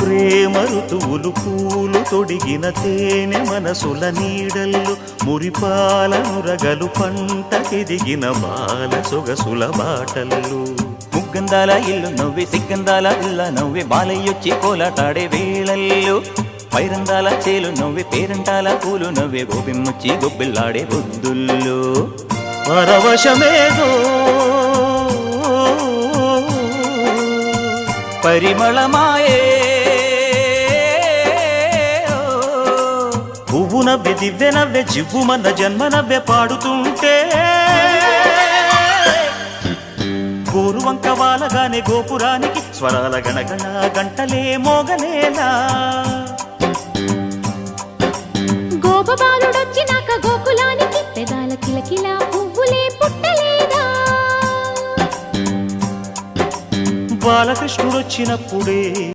ప్రేమ ఋతువులు పూలు తొడిగిన తేనె మనసుల నీడల్లు మురిపాల నురగలు పంటకెదిగిన బాల సొగసుల బాటల్లు ముగ్గందాల ఇల్లు నవ్వి సిగ్గందాల ఇల్ల నవ్వి బాలయ్యొచ్చి కోలాటాడే వేళల్లో పైరందాల చేలు నవ్వి పేరంటాల పూలు నవ్వే గోపిమ్మొచ్చి గొబ్బిల్లాడే బొద్దుల్లో పరవశమేదో పరిమళమాయే పువ్వు నవ్వె దివ్వె నవ్వె జివ్వుమన్న జన్మ నవ్వె పాడుతుంటే గోరువంక వాలగానే గోపురానికి స్వరాల గణగణ గంటలే మోగనేలా గోపబాలుడొచ్చినాక గోకులానికి పెదాల కిలకిలా పువ్వులే పుట్టలేదా బాలకృష్ణుడొచ్చినప్పుడే